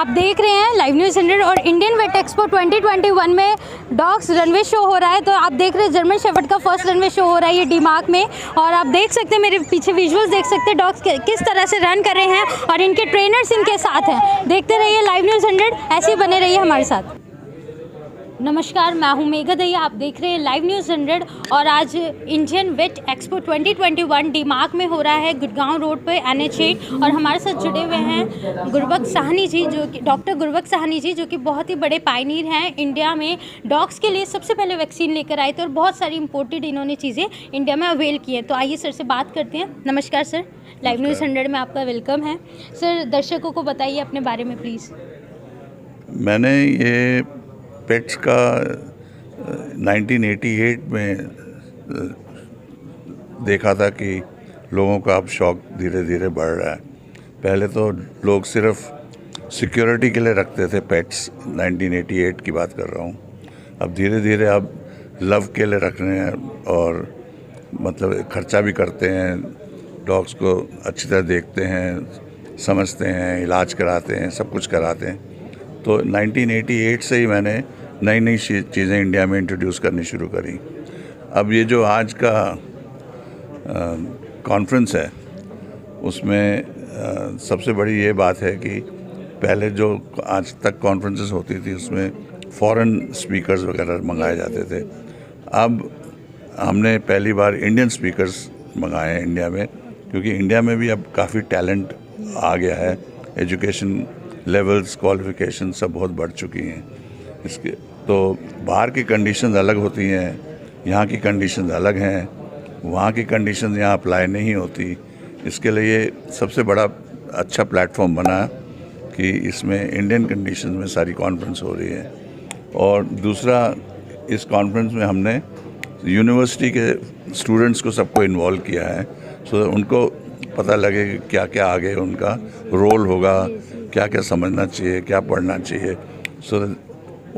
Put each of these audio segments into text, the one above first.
आप देख रहे हैं लाइव न्यूज़ 100 और इंडियन वेट एक्सपो 2021 में डॉग्स रनवे शो हो रहा है। तो आप देख रहे हैं जर्मन शेफर्ड का फर्स्ट रनवे शो हो रहा है ये डी-मार्क में। और आप देख सकते हैं मेरे पीछे विजुअल्स देख सकते हैं डॉग्स किस तरह से रन कर रहे हैं और इनके ट्रेनर्स इनके साथ हैं। देखते रहिए लाइव न्यूज़ 100, ऐसे ही बने रहिए हमारे साथ। नमस्कार, मैं हूं मेघा दहिया, आप देख रहे हैं लाइव न्यूज़ 100 और आज इंडियन वेट एक्सपो 2021 डी-मार्क में हो रहा है गुड़गांव रोड पे NH8। और हमारे साथ जुड़े हुए हैं गुरबख्श साहनी जी, जो कि डॉक्टर गुरबख्श साहनी जी, जो कि बहुत ही बड़े पायनीर हैं। इंडिया में डॉग्स के लिए सबसे पहले वैक्सीन लेकर आए थे और बहुत सारी इंपोर्टेड इन्होंने चीज़ें इंडिया में अवेल की हैं। तो आइए सर से बात करते हैं। नमस्कार सर, लाइव न्यूज़ 100 में आपका वेलकम है। सर, दर्शकों को बताइए अपने बारे में प्लीज़। मैंने ये पेट्स का 1988 में देखा था कि लोगों का अब शौक़ धीरे धीरे बढ़ रहा है। पहले तो लोग सिर्फ सिक्योरिटी के लिए रखते थे पेट्स, 1988 की बात कर रहा हूँ। अब धीरे धीरे अब लव के लिए रख रहे हैं और मतलब खर्चा भी करते हैं, डॉग्स को अच्छी तरह देखते हैं, समझते हैं, इलाज कराते हैं, सब कुछ कराते हैं। तो 1988 से ही मैंने नई नई चीज़ें इंडिया में इंट्रोड्यूस करनी शुरू करी। अब ये जो आज का कॉन्फ्रेंस है उसमें सबसे बड़ी ये बात है कि पहले जो आज तक कॉन्फ्रेंसेस होती थी उसमें फॉरेन स्पीकर्स वगैरह मंगाए जाते थे। अब हमने पहली बार इंडियन स्पीकर्स मंगाए हैं इंडिया में, क्योंकि इंडिया में भी अब काफ़ी टैलेंट आ गया है। एजुकेशन लेवल्स, क्वालिफिकेशन सब बहुत बढ़ चुकी हैं। इसके तो बाहर की कंडीशंस अलग होती हैं, यहाँ की कंडीशंस अलग हैं, वहाँ की कंडीशंस यहाँ अप्लाई नहीं होती। इसके लिए सबसे बड़ा अच्छा प्लेटफॉर्म बना कि इसमें इंडियन कंडीशंस में सारी कॉन्फ्रेंस हो रही है। और दूसरा, इस कॉन्फ्रेंस में हमने यूनिवर्सिटी के स्टूडेंट्स को सबको इन्वॉल्व किया है, सो उनको पता लगे कि क्या क्या आगे उनका रोल होगा, क्या क्या समझना चाहिए, क्या पढ़ना चाहिए, सो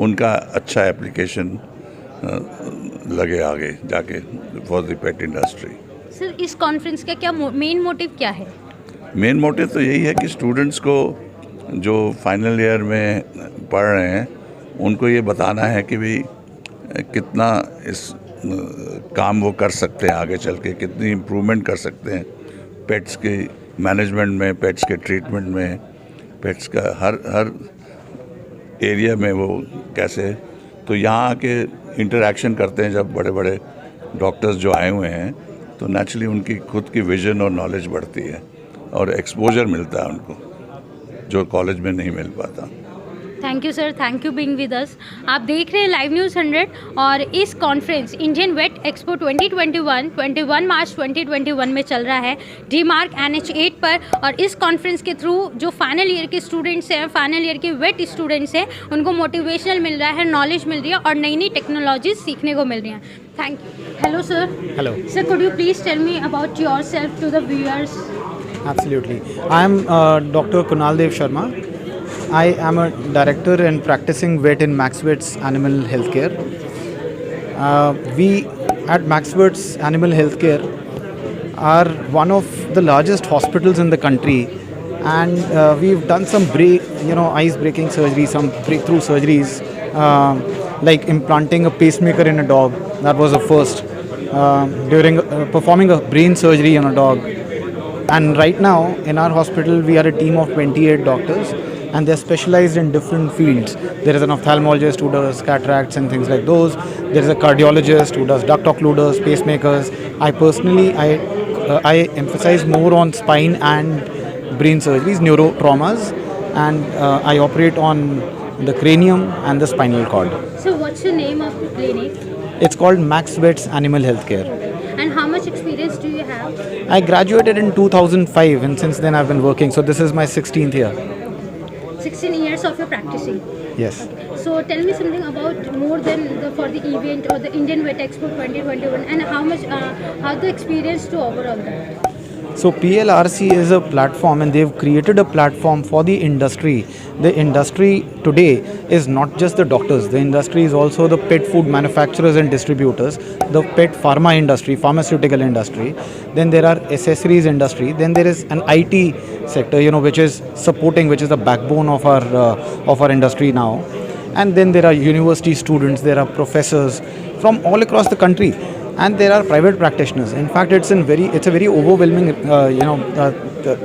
उनका अच्छा एप्लीकेशन लगे आगे जाके for the pet industry. Sir, इस कॉन्फ्रेंस का क्या मेन मोटिव क्या है? मेन मोटिव तो यही है कि स्टूडेंट्स को जो फाइनल ईयर में पढ़ रहे हैं उनको ये बताना है कि भी कितना इस काम वो कर सकते हैं, आगे चल के कितनी इम्प्रूवमेंट कर सकते हैं पेट्स के मैनेजमेंट में, पेट्स के ट्रीटमेंट में, पेट्स का हर एरिया में वो कैसे। तो यहाँ आके इंटरेक्शन करते हैं जब बड़े बड़े डॉक्टर्स जो आए हुए हैं, तो नेचुरली उनकी खुद की विजन और नॉलेज बढ़ती है और एक्सपोजर मिलता है उनको जो कॉलेज में नहीं मिल पाता। Thank you sir, thank you being with us. आप देख रहे हैं लाइव न्यूज़ 100 और इस कॉन्फ्रेंस इंडियन वेट एक्सपो 2021 21 मार्च 2021 में चल रहा है डी-मार्क NH8 पर। और इस कॉन्फ्रेंस के थ्रू जो फाइनल ईयर के स्टूडेंट्स हैं, फाइनल ईयर के वेट स्टूडेंट्स हैं, उनको मोटिवेशनल मिल रहा है, नॉलेज मिल रही है और नई नई टेक्नोलॉजीज सीखने को मिल रही हैं। Thank you. Hello sir. Hello. Sir, could you please tell me about yourself to the viewers? Absolutely. I am Dr. Kunal Dev Sharma. I am a director and practicing vet in Max Vets Animal Healthcare. We at Max Vets Animal Healthcare are one of the largest hospitals in the country, and we've done some ice-breaking surgery, some breakthrough surgeries, like implanting a pacemaker in a dog. That was the first. During performing a brain surgery on a dog. And right now in our hospital we are a team of 28 doctors, and they're specialized in different fields. There is an ophthalmologist who does cataracts and things like those. There is a cardiologist who does duct occluders, pacemakers. I personally I emphasize more on spine and brain surgeries, neurotraumas, and I operate on the cranium and the spinal cord. So what's the name of the clinic? It's called Max Vets Animal Healthcare. And how much experience do you have? I graduated in 2005, and since then I've been working. So this is my 16th year. 16 years of your practicing. Yes. So tell me something about more than for the event or the Indian Vet Expo 2021, and how the experience to overall that? So PLRC is a platform, and they've created a platform for the industry. The industry today is not just the doctors. The industry is also the pet food manufacturers and distributors, the pet pharma industry, pharmaceutical industry. Then there are accessories industry. Then there is an IT sector, which is supporting, which is the backbone of our industry now. And then there are university students, there are professors from all across the country, and there are private practitioners. In fact, it's a very overwhelming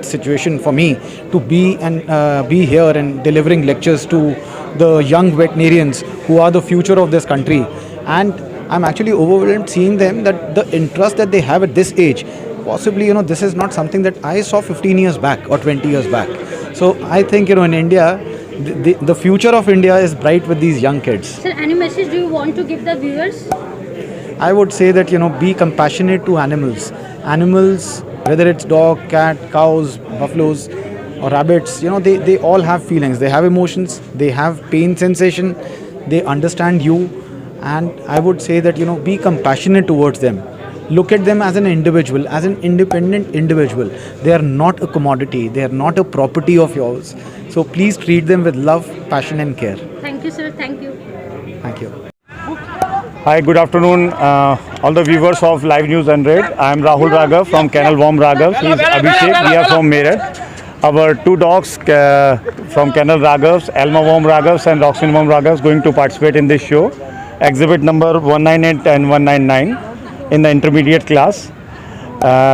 situation for me to be here and delivering lectures to the young veterinarians who are the future of this country. And I'm actually overwhelmed seeing them, that the interest that they have at this age. Possibly, this is not something that I saw 15 years back or 20 years back. So I think, in India, the future of India is bright with these young kids. Sir, any message do you want to give the viewers? I would say that, be compassionate to animals. Animals, whether it's dog, cat, cows, buffaloes or rabbits, they all have feelings. They have emotions. They have pain sensation. They understand you. And I would say that, be compassionate towards them. Look at them as an individual, as an independent individual. They are not a commodity. They are not a property of yours. So please treat them with love, passion and care. Thank you, sir. Thank you. Thank you. Hi, good afternoon, all the viewers of Live News 100. I am Rahul Raghav from Kennel Warm Raghav. He is Abhishek. We are from Meerut. Our two dogs from Kennel Raghavs, Elma Warm Raghavs and Roxin Warm Raghavs, going to participate in this show. Exhibit number 198 and 199 in the intermediate class.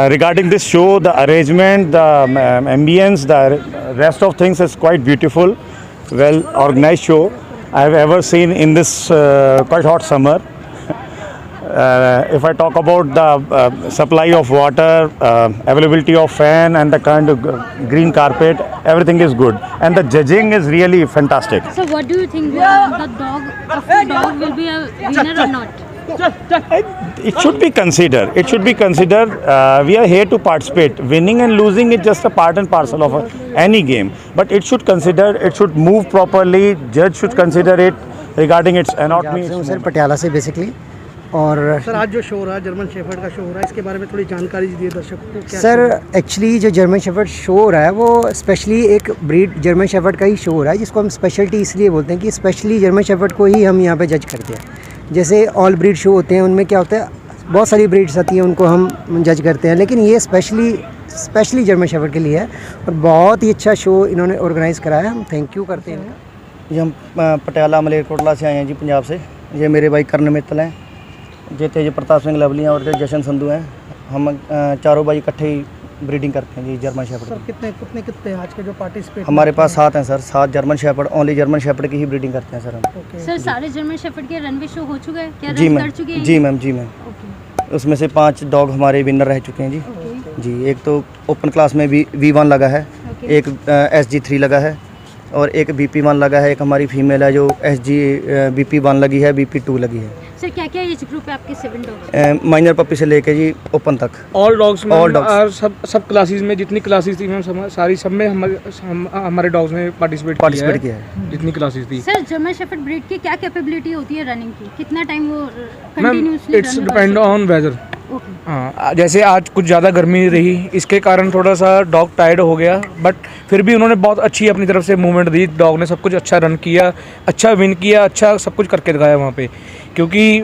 Regarding this show, the arrangement, the ambience, the rest of things is quite beautiful, well organized show I have ever seen in this quite hot summer. If I talk about the supply of water, availability of fan and the kind of green carpet, everything is good. And the judging is really fantastic. So what do you think? The dog will be a winner or not? It should be considered. It should be considered. We are here to participate. Winning and losing is just a part and parcel of any game. But it should consider. It should move properly. Judge should consider it regarding its anatomy. Sir Patiala से basically और sir आज जो show हो रहा है German shepherd का show हो रहा है इसके बारे में थोड़ी जानकारी दीजिए दर्शकों को। क्या सर एक्चुअली जो जर्मन शेफर्ड शो हो रहा है वो स्पेशली एक ब्रीड जर्मन शेफर्ड का ही शो हो रहा है, जिसको हम स्पेशलिटी इसलिए बोलते हैं कि स्पेशली जर्मन शेफर्ड को ही हम यहाँ पे जज करते हैं। जैसे ऑल ब्रीड शो होते हैं उनमें क्या होता है, बहुत सारी ब्रीड्स आती हैं उनको हम जज करते हैं, लेकिन ये स्पेशली जर्मन शेफर्ड के लिए है और बहुत ही अच्छा शो इन्होंने ऑर्गेनाइज़ कराया। हम थैंक यू करते हैं। जी हम पटियाला मलेरकोटला से आए हैं जी, पंजाब से। ये मेरे भाई कर्ण मित्तल हैं, ये तेज प्रताप सिंह लवली हैं और जशन संधू हैं। हम चारों भाई इकट्ठे ही ब्रीडिंग करते हैं जी जर्मन शेफर्ड। सर कितने आज के जो पार्टिसिपेट? हमारे पास 7 हैं sir, 7 German shepherd, only German shepherd की ही ब्रीडिंग करते हैं सर हम। सर सारे जर्मन शेफर्ड के रनवे शो हो चुका है क्या? जी रन मैम, कर चुके हैं? जी मैम, जी मैम। उसमें से 5 डॉग हमारे विनर रह चुके हैं जी। जी एक तो ओपन क्लास में V1 लगा है, एक SG3 लगा है और एक BP1 लगा है। एक हमारी फीमेल है जो BP1 लगी है, BP2 लगी है। सर क्या क्या एज ग्रुप है आपके 7 डॉग्स? माइनर पपी से लेके जी ओपन तक। ऑल डॉग्स में All dogs। सब क्लासेस में जितनी क्लासेस थी मैम सब में हमारे डॉग्स ने पार्टिसिपेट किया है जितनी क्लासेस थी। सर जर्मन शेफर्ड ब्रीड की क्या कैपेबिलिटी होती है रनिंग की? कितना टाइम वो ma'am continuously it's depend on whether. Okay. हाँ जैसे आज कुछ ज़्यादा गर्मी रही, इसके कारण थोड़ा सा डॉग टायर्ड हो गया, बट फिर भी उन्होंने बहुत अच्छी अपनी तरफ से मूवमेंट दी। डॉग ने सब कुछ अच्छा रन किया, अच्छा विन किया, अच्छा सब कुछ करके दिखाया वहाँ पे। क्योंकि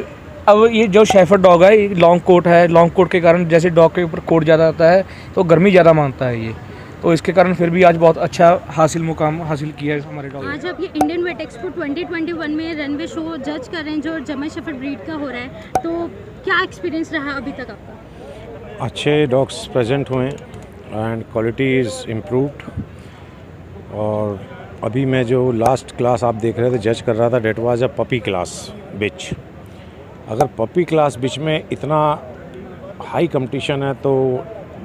अब ये जो शेफर्ड डॉग है ये लॉन्ग कोट है, लॉन्ग कोट के कारण जैसे डॉग के ऊपर कोट ज़्यादा आता है तो गर्मी ज़्यादा मानता है ये, तो इसके कारण फिर भी आज बहुत अच्छा मुकाम हासिल किया है हमारे डॉग। आज आप ये इंडियन वेट एक्सपो 2021 में रनवे शो जज कर रहे हैं जो जर्मन शेफर्ड ब्रीड का हो रहा है, तो क्या एक्सपीरियंस रहा अभी तक आपका? अच्छे डॉग्स प्रेजेंट हुए एंड क्वालिटी इज़ इम्प्रूव्ड। और अभी मैं जो लास्ट क्लास आप देख रहे थे जज कर रहा था, that was a puppy class bitch. अगर पपी क्लास बिच में इतना हाई कंपटीशन है तो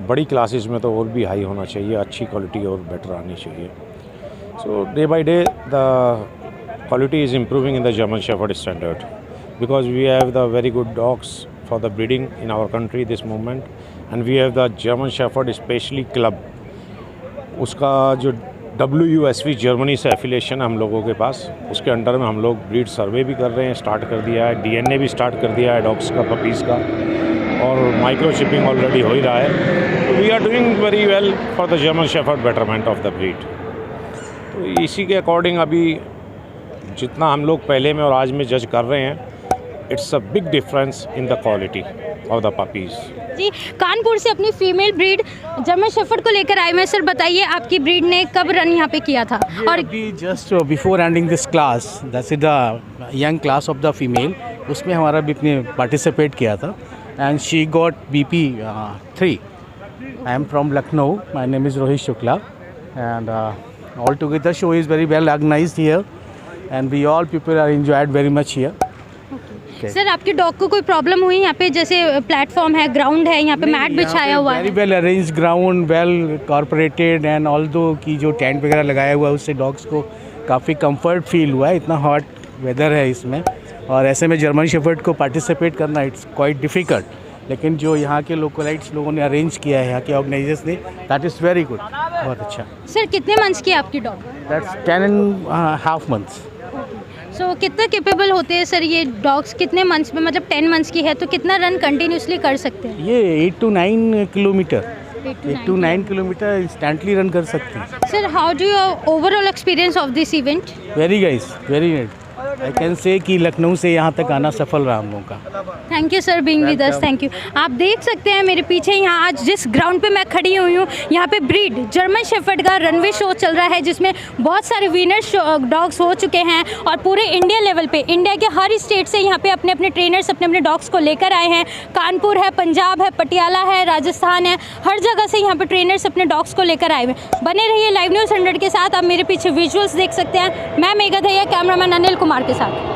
बड़ी क्लासेस में तो और भी हाई होना चाहिए, अच्छी क्वालिटी और बेटर आनी चाहिए। So day by day the quality is improving in the German shepherd standard because we have the very good dogs for the breeding in our country this moment, and we have the German Shepherd specially club. उसका जो WUSV Germany से affiliation है हम लोगों के पास, उसके under में हम लोग ब्रीड सर्वे भी कर रहे हैं, स्टार्ट कर दिया है, DNA भी स्टार्ट कर दिया है डॉग्स का, पपीज़ का, और माइक्रोचिपिंग ऑलरेडी हो ही रहा है। We are doing very well for the German Shepherd betterment of the breed. तो इसी के अकॉर्डिंग अभी जितना हम लोग पहले में और आज में जज कर रहे हैं, it's a big difference in the quality of the puppies. जी, कानपुर से अपनी फीमेल ब्रीड जर्मन शेफर्ड को लेकर आए हैं। सर बताइए, आपकी ब्रीड ने कब रन यहाँ पे किया था? और अभी just before ending this class, that's the young class of the female, उसमें हमारा भी अपने पार्टिसिपेट किया था and she got BP 3। I am from Lucknow, my name is Rohit Shukla and all together show is very well organised here and we all people are enjoyed very much here. Sir आपके dog को कोई problem हुई यहाँ पे? जैसे platform है, ground है, यहाँ पे मैट बिछाया हुआ है, very well arrange ground, well corporated and although की जो टेंट वगैरह लगाया हुआ है उससे डॉग्स को काफ़ी कंफर्ट फील हुआ है। इतना हॉट वेदर है इसमें, और ऐसे में जर्मन शेफर्ड को पार्टिसिपेट करना इट्स क्वाइट डिफ़िकल्ट, लेकिन जो यहाँ के लोकलाइट्स लोगों ने अरेंज किया है, यहाँ के ऑर्गेनाइजर्स ने, दैट इज़ वेरी गुड, बहुत अच्छा। सर कितने मंथ्स की है आपकी डॉग? That's 10.5 months। सो कितना कैपेबल होते हैं सर ये डॉग्स? कितने मंथ्स में, मतलब 10 मंथ्स की है तो कितना रन कंटिन्यूसली कर सकते हैं? ये 8 to 9 kilometre, 8 to 9 kilometre instantly run कर सकते हैं। Sir how do your overall experience of this event? Very guys, very net, I can say कि लखनऊ से यहाँ तक आना सफल रहा हम लोगों का। Thank you sir being with us, thank you. आप देख सकते हैं मेरे पीछे यहाँ आज जिस ग्राउंड पे मैं खड़ी हुई हूँ, यहाँ पे ब्रीड जर्मन शेफर्ड का रनवे शो चल रहा है, जिसमें बहुत सारे विनर्स डॉग्स हो चुके हैं और पूरे इंडिया लेवल पे, इंडिया के हर स्टेट से यहाँ पे अपने अपने ट्रेनर्स अपने अपने डॉग्स को लेकर आए हैं। कानपुर है, पंजाब है, पटियाला है, राजस्थान है, हर जगह से यहाँ पे ट्रेनर्स अपने डॉग्स को लेकर आए हुए हैं। बने रहिए लाइव न्यूज़ 100 के साथ। आप मेरे पीछे विजुअल्स देख सकते हैं। मैं मेघा दहिया, कैमरामैन अनिल कुमार के साथ।